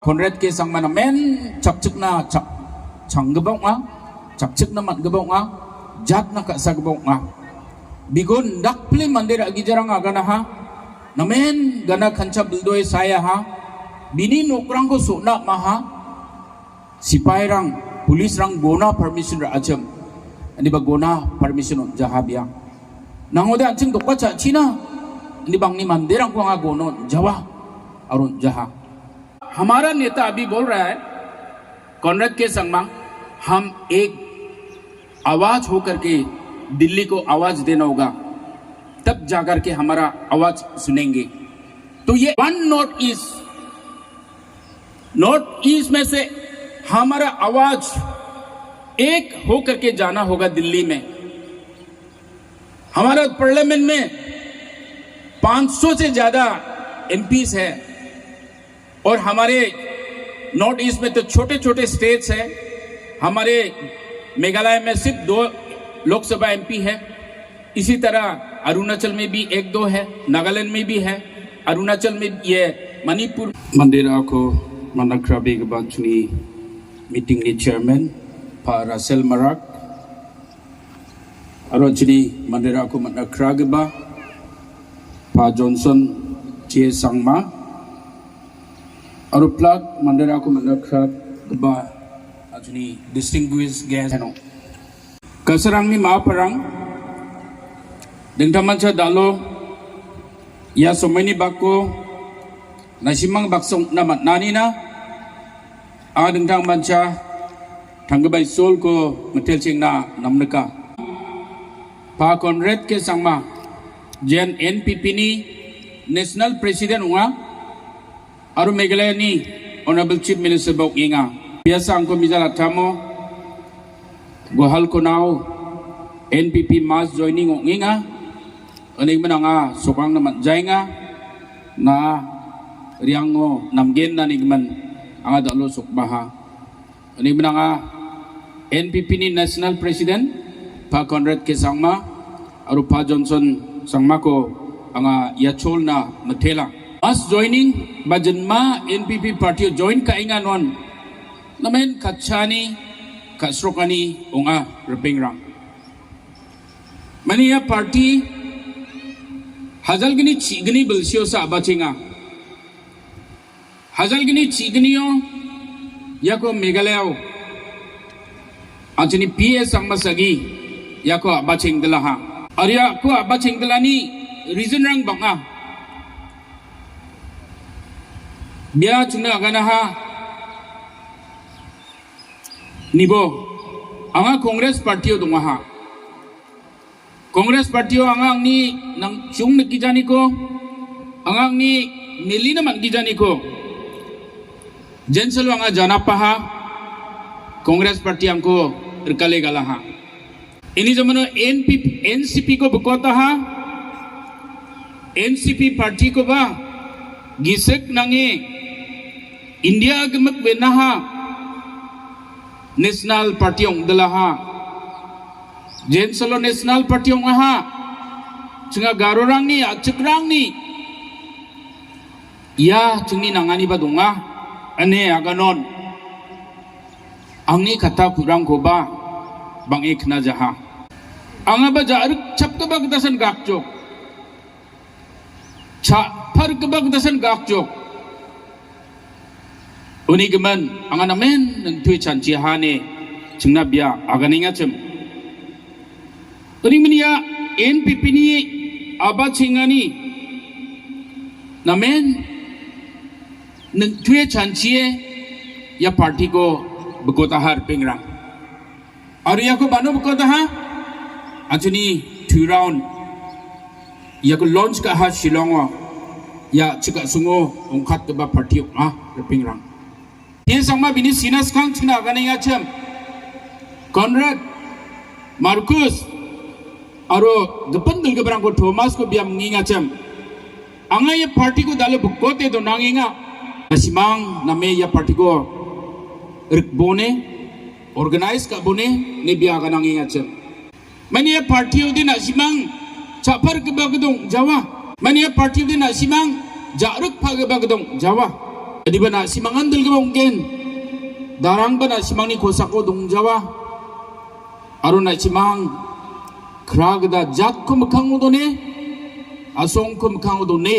Konrad ke sang mana men cak na cak gebong ah cak na mat gebong ah jat na ka sa gebong ah bigon dak ple mandir agi jarang agana ha na men gana khancha buldoi saya ha bini nokrang ko suna maha sipai rang pulis rang gona permission ra acham ani ba gona permission jahabia nangoda achim dokpa cha china ani bang ni mandir rang ko gono jawa arun jaha हमारा नेता अभी बोल रहा है Conrad K Sangma हम एक आवाज होकर के दिल्ली को आवाज देना होगा तब जाकर के हमारा आवाज सुनेंगे। तो ये वन नॉर्थ ईस्ट में से हमारा आवाज एक होकर के जाना होगा दिल्ली में। हमारा पार्लियामेंट में 500 से ज्यादा एमपीज है और हमारे नॉर्थ ईस्ट में तो छोटे छोटे स्टेट्स हैं। हमारे मेघालय में सिर्फ 2 लोकसभा एमपी है। इसी तरह अरुणाचल में भी 1-2 है, नागालैंड में भी है, अरुणाचल में ये मणिपुर मंदिर को मनक्राबी के बाचनी मीटिंग नि चेयरमैन पा रासेल मराक अरोचनी मंदिर को मनक्रागबा पा जॉनसन चे संगमा और प्लग मंदिरा को मनक्राग बा अजनी डिस्टिंग्विश्ड गेस्ट है कसरांगनी महापरंग दिंगथामनसा दालो या सोमैनी बाको नासिमांग बाक्सों नामत नानी ना आ दिंगथामनसा थांगबाय सोल को मटेल चिंगना नमनका पा कॉनरेड के संगमा जेन एनपीपी नी नेशनल प्रेसिडेंट हुआ और मेघालय नी ऑनरेबल चीफ मिनिस्टर बok inga biasa angko mijala tamo gohal ko naw NPP mass joining ong inga aning mananga sokang naman jainga na riango namgen na nigman anga dalo sokbaha aning mananga NPP ni national president pa Conrad ke sangma aru pa Johnson sangma ko anga yachol na mathela Us joining bajanma NPP party join ka inga non namen kachani kasrokani unga repingrang mania party hazal gini chigni bilsio sa bachinga hazal gini chigniyo yako megaleo anjani PS sangmasagi yako abaching delaha arya ko abaching delani reason rang banga biar cuna agana ha nibo anga Congress party dong ha Congress party anga ni nang chung na kijani ko anga ni nili naman kijani ko jenselo anga jana pa ha Congress party angko rekale gala ha ini zamano NCP ko bukota ha NCP party ko ba gisek nange India gemak benaha national party ong dalaha jen solo national party ong aha cunga garorang ni acekrang ni ya cungi nangani badunga ane aganon angni kata kurang ko ba bang ekna jaha anga ba jaruk chap ka bag dasan gakjok cha par ka bag dasan gakjok Uni geman angan amen nang tui chanci hane cengna bia aganinga cem. Uni menia NPP ni aba cengani namen nang tui chanci ya parti ko bekota har pengrang. Arya ko bano bekota ha ajuni 2 round ya ko launch ka ha Shillong ya cika sungo ongkat ke ba parti pengrang. ये संगमा बिनी sinus खांग चिना गने याचम Conrad Marcus आरो गपन दल के बरंग को Thomas को बियाम nginga cham anga ये पार्टी को दाले बुकोते तो नांगिंगा असिमांग नमे ये पार्टी को रिकबोने ऑर्गेनाइज का बोने ने बिया गना nginga cham मैंने ये पार्टी उदिन असिमांग चापर के बगदों जावा मैंने ये पार्टी उदिन असिमांग जारुक फागे बगदों जावा adibana simangan dilga mungkin darang bana simangni kosako dongjawa aruna simang kragda jat ko mkhangudone asong ko mkhangudone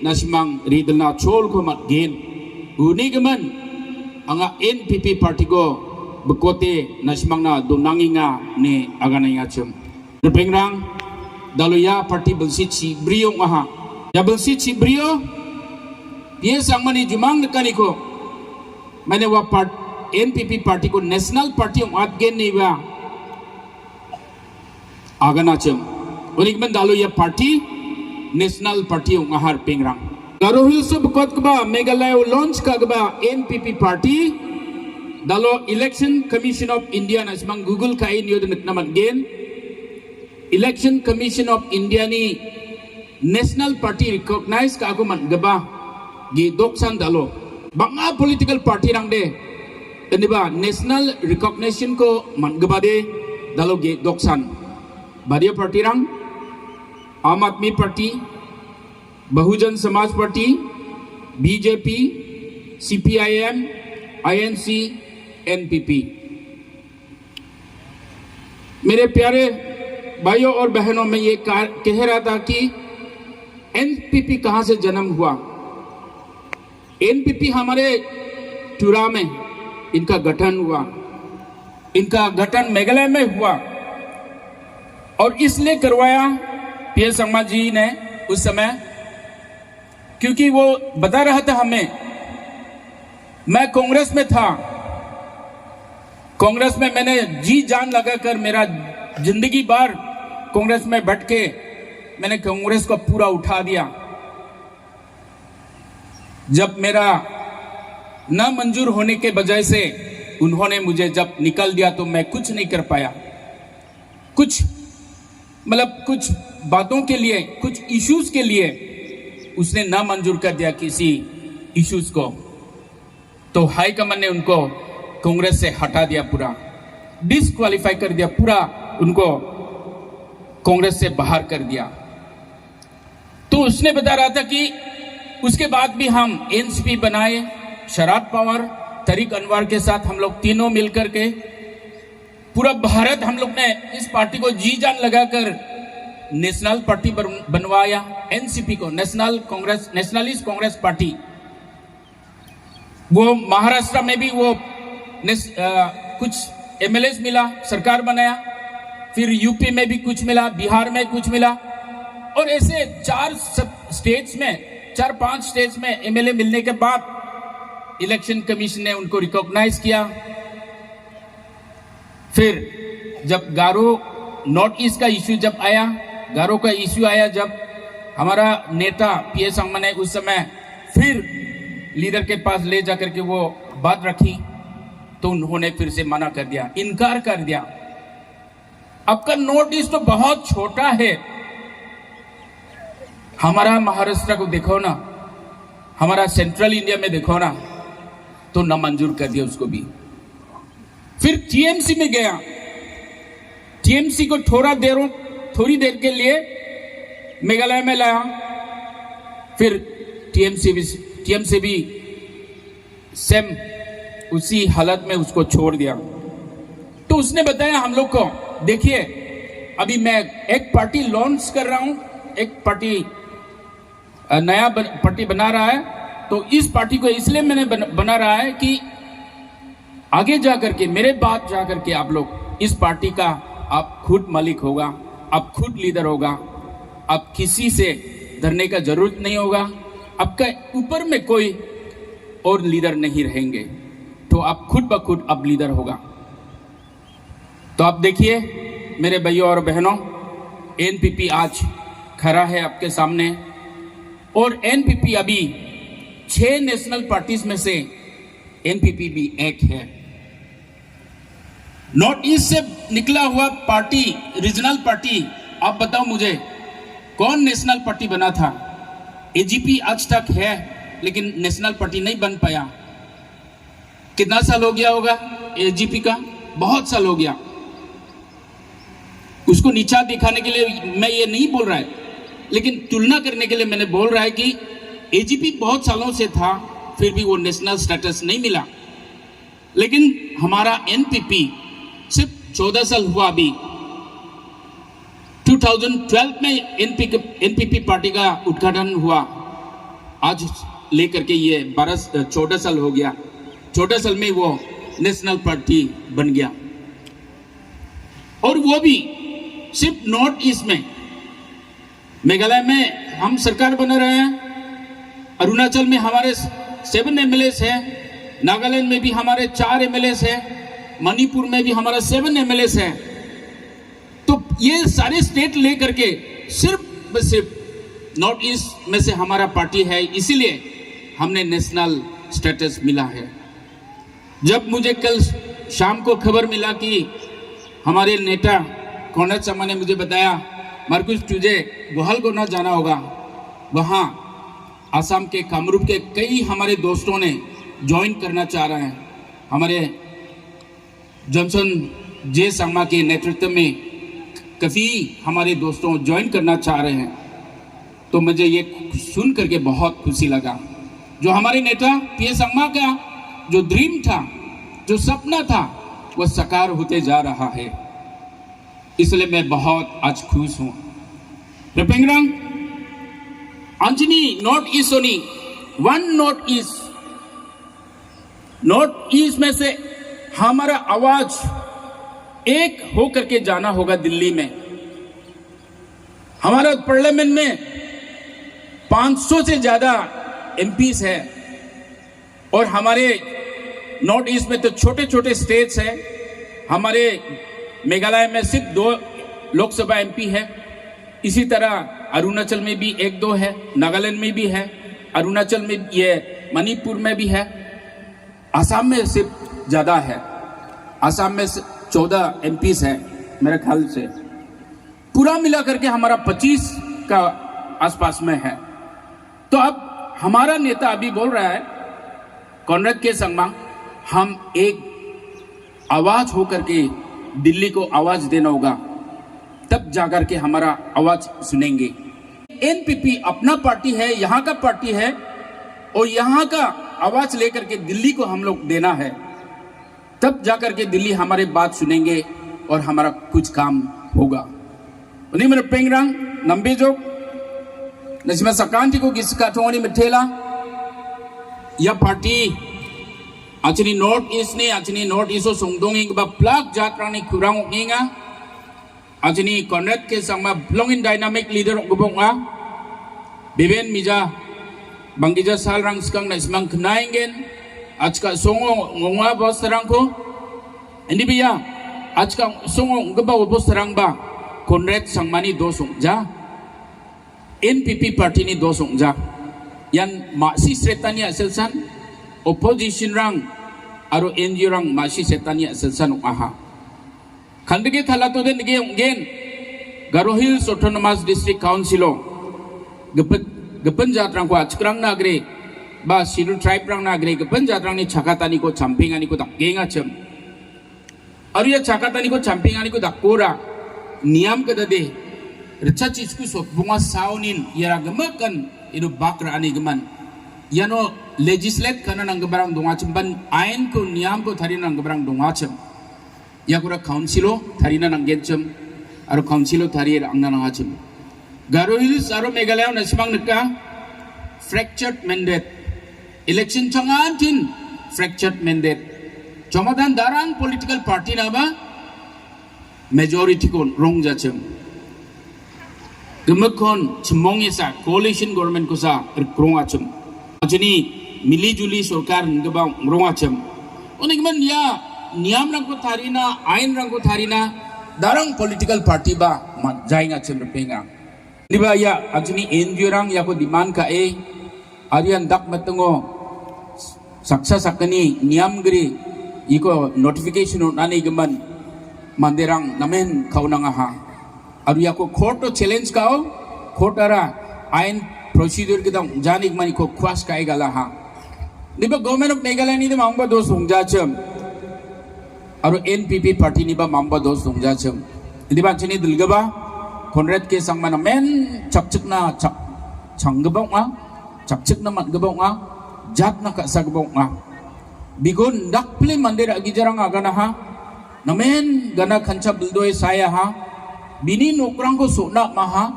na simang ridna chol ko matgen uni gaman anga NPP party ko bekote na simang na donanginga ni aganaya chum pengrang daluya party belsit si brio aha ya belsit si brio ये सांगमानी जुमांग नकानी को मैंने वह NPP party को national party आगे नहीं हुआ आगा नाचम और एक बंद डालो ये पार्टी नेशनल पार्टी आहार पेंगरांग गारो हिल्स बकौत कबा मेघालय लॉन्च का कबा NPP पार्टी डालो इलेक्शन कमीशन ऑफ इंडिया नस्मांग गूगल का इन योद नकनमत गेन इलेक्शन कमीशन ऑफ इंडिया नी नेशनल पार्टी रिकॉग्नाइज का आगो मन गबा गी doksan dalo banga political party rang de eniba national recognition ko mangabade dalo ge doksan badiya party rang Aam Aadmi party Bahujan Samaj party BJP CPIM INC NPP मेरे प्यारे भाइयों और बहनों में ये कह रहा था कि NPP कहां से जन्म हुआ NPP हमारे टूरा में इनका गठन हुआ इनका गठन मेघालय में हुआ और इसलिए करवाया पीएल संगमा जी ने उस समय क्योंकि वो बता रहा था हमें मैं कांग्रेस में था कांग्रेस में मैंने जी जान लगाकर मेरा जिंदगी भर कांग्रेस में बैठ के मैंने कांग्रेस को पूरा उठा दिया जब मेरा न मंजूर होने के बजाय से उन्होंने मुझे जब निकल दिया तो मैं कुछ नहीं कर पाया कुछ बातों के लिए कुछ इश्यूज के लिए उसने न मंजूर कर दिया किसी इश्यूज को तो हाई कमान ने उनको कांग्रेस से हटा दिया पूरा डिस्क्वालीफाई कर दिया पूरा उनको कांग्रेस से बाहर कर दिया तो उसने बता रहा था कि उसके बाद भी हम एनसीपी बनाए शरद पवार तरीक अनवर के साथ हम लोग तीनों मिलकर के पूरा भारत हम लोग ने इस पार्टी को जी जान लगाकर नेशनल पार्टी बनवाया एनसीपी को नेशनलिस्ट कांग्रेस पार्टी वो महाराष्ट्र में भी वो कुछ एमएलएस मिला सरकार बनाया फिर यूपी में भी कुछ मिला बिहार में कुछ मिला और ऐसे 4-5 स्टेट्स में एमएलए मिलने के बाद इलेक्शन कमीशन ने उनको रिकॉग्नाइज किया फिर जब गारो नॉर्थ ईस्ट का इश्यू जब आया गारो का इश्यू आया जब हमारा नेता पीएस संगमा ने उस समय फिर लीडर के पास ले जाकर के वो बात रखी तो उन्होंने फिर से मना कर दिया इनकार कर दिया आपका नॉर्थ ईस्ट तो बहुत छोटा है हमारा महाराष्ट्र को देखो ना हमारा सेंट्रल इंडिया में देखो ना तो न मंजूर कर दिया उसको भी फिर टीएमसी में गया टीएमसी को थोड़ी देर के लिए मेघालय में लाया फिर टीएमसी भी सेम उसी हालत में उसको छोड़ दिया तो उसने बताया हम लोग को देखिए अभी मैं एक पार्टी लॉन्च कर रहा हूं एक पार्टी नया पार्टी बना रहा है तो इस पार्टी को इसलिए मैंने बना रहा है कि आगे जाकर के मेरे बाद जाकर के आप लोग इस पार्टी का आप खुद मालिक होगा आप खुद लीडर होगा आप किसी से डरने का जरूरत नहीं होगा आपका ऊपर में कोई और लीडर नहीं रहेंगे तो आप खुद ब खुद अब लीडर होगा तो आप देखिए मेरे भाइयों और बहनों एनपीपी आज खड़ा है आपके सामने और एनपीपी अभी 6 नेशनल पार्टीज में से एनपीपी भी एक है नॉर्थ ईस्ट से निकला हुआ पार्टी रीजनल पार्टी आप बताओ मुझे कौन नेशनल पार्टी बना था एजीपी आज तक है लेकिन नेशनल पार्टी नहीं बन पाया कितना साल हो गया होगा एजीपी का बहुत साल हो गया उसको नीचा दिखाने के लिए मैं ये नहीं बोल रहा है लेकिन तुलना करने के लिए मैंने बोल रहा है कि एजीपी बहुत सालों से था फिर भी वो नेशनल स्टेटस नहीं मिला। लेकिन हमारा एनपीपी सिर्फ 14 साल हुआ अभी। 2012 में एनपीपी पार्टी का उद्घाटन हुआ, आज लेकर के ये 14 साल हो गया। 14 साल में वो नेशनल पार्टी बन गया, और वो भी सिर्फ नॉर्थ ईस्ट में। मेघालय में हम सरकार बना रहे हैं, अरुणाचल में हमारे 7 एमएलएस है, नागालैंड में भी हमारे 4 एमएलएस है, मणिपुर में भी हमारा 7 एमएलएस है। तो ये सारे स्टेट लेकर के सिर्फ नॉर्थ ईस्ट में से हमारा पार्टी है, इसीलिए हमने नेशनल स्टेटस मिला है। जब मुझे कल शाम को खबर मिला कि हमारे नेता कॉर्नेड संगमा ने मुझे बताया, मार्कुस तुझे गोहाल को ना जाना होगा, वहाँ आसाम के कामरूप के कई हमारे दोस्तों ने ज्वाइन करना चाह रहे हैं। हमारे जॉनसन जे संगमा के नेतृत्व में काफ़ी हमारे दोस्तों ज्वाइन करना चाह रहे हैं। तो मुझे ये सुन करके बहुत खुशी लगा। जो हमारे नेता पीए संगमा का जो ड्रीम था, जो सपना था, वो साकार होते जा रहा है, इसलिए मैं बहुत आज खुश हूँ। रपेंगरंग अंजनी नॉर्थ ईस्ट होनी, वन नॉर्थ ईस्ट में से हमारा आवाज एक होकर के जाना होगा दिल्ली में। हमारा पार्लियामेंट में 500 से ज्यादा एमपीस है, और हमारे नॉर्थ ईस्ट में तो छोटे छोटे स्टेट्स हैं। हमारे मेघालय में सिर्फ 2 लोकसभा एमपी है, इसी तरह अरुणाचल में भी 1-2 है, नागालैंड में भी है, अरुणाचल में ये मणिपुर में भी है, आसाम में सिर्फ ज़्यादा है। आसाम में 14 एमपीस है मेरे ख्याल से। पूरा मिला करके हमारा 25 का आसपास में है। तो अब हमारा नेता अभी बोल रहा है, कॉर्नेड के संगमा, हम एक आवाज होकर के दिल्ली को आवाज देना होगा, तब जाकर के हमारा आवाज सुनेंगे। एनपीपी अपना पार्टी है, यहाँ का पार्टी है, और यहाँ का आवाज लेकर के दिल्ली को हम लोग देना है, तब जाकर के दिल्ली हमारे बात सुनेंगे और हमारा कुछ काम होगा। उन्हीं में पेंगरंग नंबे जो नसीमा सकांति को किसका थोड़ी मिठेला यह पार्टी आचनी नॉर्थ ईस्ट ने आचनी नॉर्थ ईस्ट सोंगदोंग इंग बा प्लाक जात्रा ने खुरांग ओंगिंगा आचनी कॉर्नेड के संगमा ब्लोंग इन डायनामिक लीडर गुबोंगा बिबेन मिजा बंगिजा साल रंग स्कंग नस्मंग खनाएंगेन आज का सोंगो ngongwa bos terangko ini biya आज का सोंगो ngba bos terang ba Conrad संगमानी 2 सोंगजा एनपीपी पार्टी नि 2 सोंगजा यान मासी श्रेतानी असेलसान opposition rang aro NGO rang masih setani asalsan aha khandege thala to den ge ungen Garo Hills Autonomous District Council gepen jatrang ko achkrang nagre ba scheduled tribe rang nagre gepen jatrang ni chakatani ko champingani ko dakgenga chem aru ya chakatani ko champingani ko dakora niam kadade recha chisku so bunga saunin yara gemakan idu bakra ani geman yano legislate karena nanggebarang dongacem ban ain ko niam ko tharina nanggebarang dongacem ya kura councilo tharina nanggencem aro councilo tharir angna nangacem Garo Hills aro Meghalaya nasimang nekka fractured mandate election changan tin fractured mandate jomadan darang political party na ba majority ko rong jacem gemekon chemong isa coalition government ko sa krong acem jadi मिली जुली सरकार गबां रोंगाचम उन्हें मन या नियम रंग को थारीना आइन रंग को थारीना दारंग पॉलिटिकल पार्टी बा जाएगा चम रपेंगा निबा या अजनी एनजीओ रंग या को डिमांड का ए आर्यन दक मतंगो सक्सा सकनी नियम गरी इको नोटिफिकेशन नानी गमन मंदिरंग नमेन खाउनंगा हा और या को कोर्ट तो चैलेंज काओ कोर्ट आरा आइन प्रोसीजर के दम जानिक मानी को ख्वास काएगा ला हा निबा गवर्नमेंट ऑफ मेघालय नि मांबा 2 सोंगजाचम और एनपीपी पार्टी निबा मांबा 2 सोंगजाचम निबा चनी दिलगबा कॉर्नेड के संगमन main चकचकना चंगबोंगा चकचकना मतगबोंगा jat na ka sagbong nga bigon dakple mandira gijarang agana ha namen gana kancha buldoy saya ha bini nokrang ko sona maha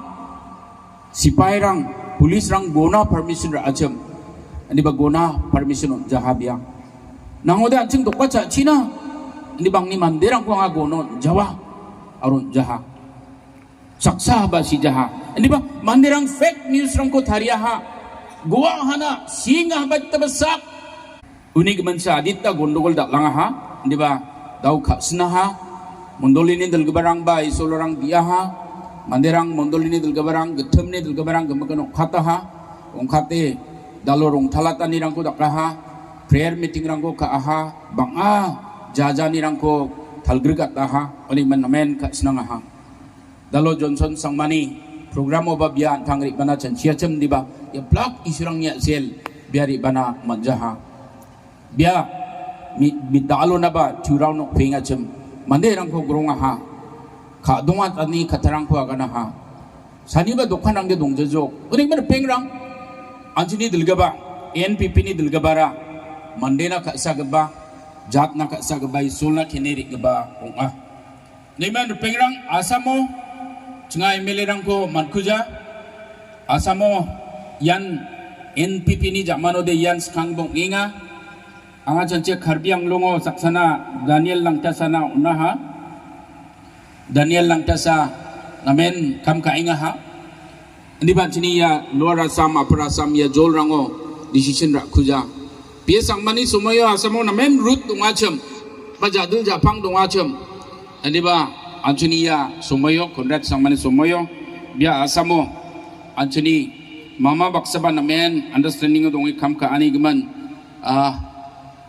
sipai rang pulis rang gona permission ra achem ani ba gona permission jahabia nangode anching dokpa cha china ani bang ni mandirang ko nga gono jawa arun jaha saksa ba si jaha ani ba mandirang fake news rang ko tharia ha goa hana singa ba tabasak unig man sa adita gondogol dak lang ha ani ba daw khasna ha mondolini dalgabarang ba isolorang dia ha mandirang mondolini dalgabarang gethemni dalgabarang gemagano khata ha ongkhate dalorong thalatani rang ko dak ha prayer meeting rang ko ka ha banga jajani rang ko thalgrigat ha oni man namen khasna ha dalo Johnson sangmani program oba bian thangri bana chanchia chem diba ya block isurang nya sel biari bana manjaha bia mi dalo na ba thurau no phenga chem mande rang ko gronga ha kha donga tani khatharang ko agana ha sani ba dokhan rang de dongjejo oni man pengrang anjini dilgaba NPP ni dilgabara mande na kha sagba jat na kha sagba isolna kheneri gaba onga neman pengrang asamo cungai melerang ko mankuja asamo yan NPP ni jamano de yan skang bong inga anga chanche kharbiang longo saksana Daniel Langtasana unaha Daniel Langtasa namen kam ka inga ha ndi ba chini ya Lower Assam Upper Assam ya jol rango decision ra khuja pie sangmani sumayo asamo namen root dungachem bajadul japang dungachem ndi ba Anthony ya sumayo konrat sangmani sumayo bia asamo Anthony mama baksaba namen understanding dongi kam ka ani gman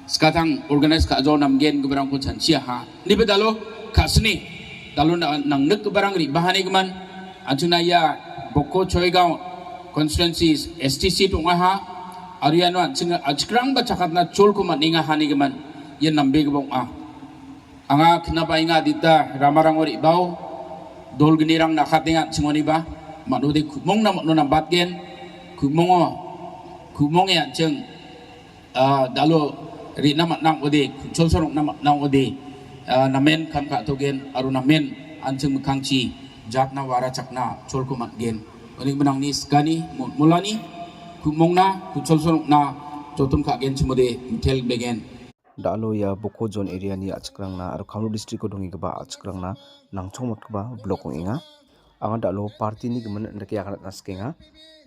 sekatang organize ka jo namgen gubarang ko chanchia ha ni bedalo khasni dalo nang nek barang ri bahani gman Anthony ya boko choigao constituencies STC tunga ha ariano anching achkrang ba chakatna chol ko maninga hani gman yen nambe gbong anga kinabai nga dita ramarangori bau dolgnirang nakhatinga chingoni ba manode khumong na no nambat gen khumong ya cheng dalo ri na nang ode cholsorong na nang ode namen kam ka to gen aru namen ancheng mkhangchi jatna wara chakna cholko mat gen oni menang ni skani mulani khumong na cholsorong na jotum ka gen chimode tel begen dalo ya boko zone area ni achkrang na aru Kamrup district ko dongi ba achkrang na nangchong mat ba block inga anga dalo party ni gman ndake yakan naskenga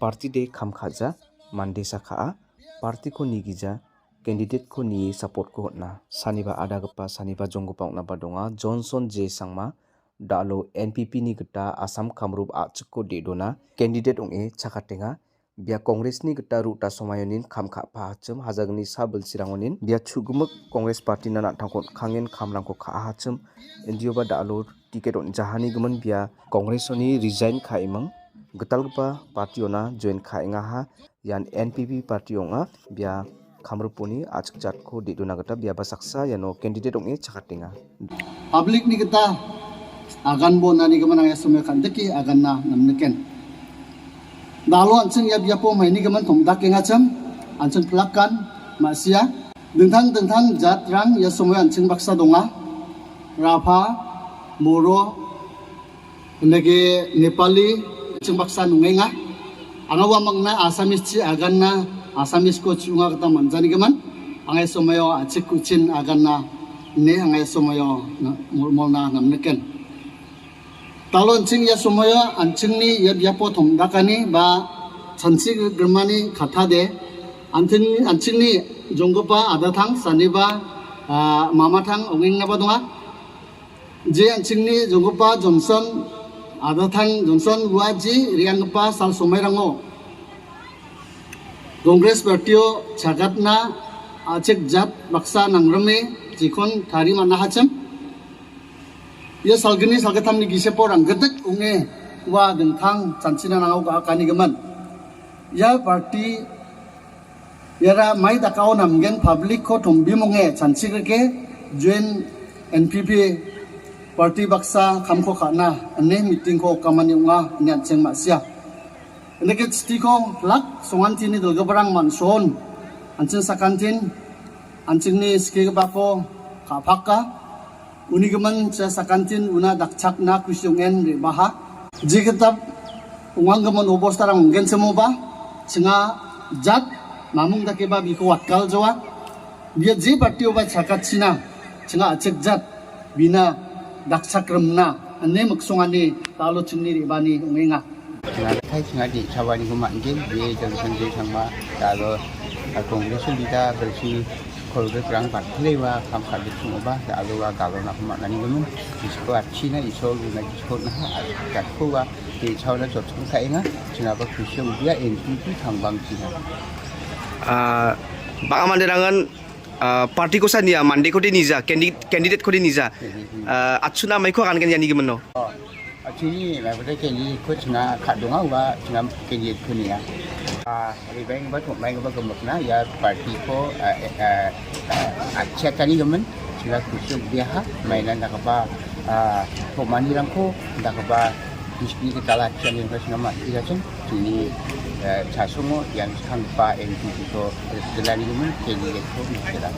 party de kham khaja mande sakha party ko nigija candidate ko ni support ko na saniba ada gpa saniba jonggopa na badonga Johnson J Sangma dalo NPP ni gita Assam Kamrup achko de dona candidate ong e chakatenga bia Congress ni gita ruta somayonin khamkha phachum hajagni sabul sirangonin bia chugumuk Congress party na thangkon khangen khamrangko kha hachum ndioba dalo ticket on jahani gman bia Congress oni resign khaimang gitalgpa party ona join khainga ha yan NPP party onga bia Kamruponi achkjat ko de dona gita bia basaksa yano candidate ong e chakatenga public ni gita agan bo nani gman ang esome khandeki agan na namneken dalo ancheng ya biapo maini gaman thomda kenga cham ancheng plakan masia dengthang jat rang ya somoy ancheng baksa donga Rapha Moro nege Nepali ancheng baksa nungenga angawa mangna Assamese chi agan na Assamese ko chunga kata manjani gaman angai somoyo achik kuchin agan na ne angai somoyo molna namneken talon ching ya somoyo anching ni ya biapo thomdakani ba chansi germani khatha de anching ni jonggopa adathang saniba mamathang onging na badonga je anching ni jonggopa Johnson adathang Johnson waji riangpa sal somairango Congress partio chagatna achek jat baksa nangrame jikon thari mana hacham ya salgini salgatam ni gise porang gedek unge wa dengthang chanchina nangau ga kani gaman ya party yara mai takau namgen public ko thombi monge chanchi ke join NPP party baksa khamko khana ane meeting ko kamani unga nya cheng masia neke sti ko lak songan chini dolgabarang manson anchen sakantin anchen ni ske bako kapaka uni geman cha sakantin una dakchak na kusyungen re baha jigetab ungang geman obos tarang gen semoba singa jat mamung dakeba biko watkal jawa dia je parti oba chakat sina singa achek jat bina dakchak remna ane maksongani talo chungni re bani ungenga Thay sengaja sawani kumanjin dia jangan sendiri sama kalau kongres kita bersih kalau berperang partai wa kam kali semua bah kalau nak kumat nani kemun di sekolah Cina iso guna di sekolah kat kuwa di sekolah jatuh kai nga Cina berkhusus dia NPP tambang Cina. Bang Amanderangan parti ko sa niya mande ko din niya candidate ko din niya atsuna may ko kan kan yani gimano. Actually, pada kali ko Cina kat donga wa Cina kali ko niya. Ribeng buat main ke gemukna ya parti ko acek kali gemen Cina khusus dia mainan dak apa pemani rangko dak apa di kita lah channel ko Cina mat dia cen ini casumo yang sampai NPP ko kelani gemen kali ko kita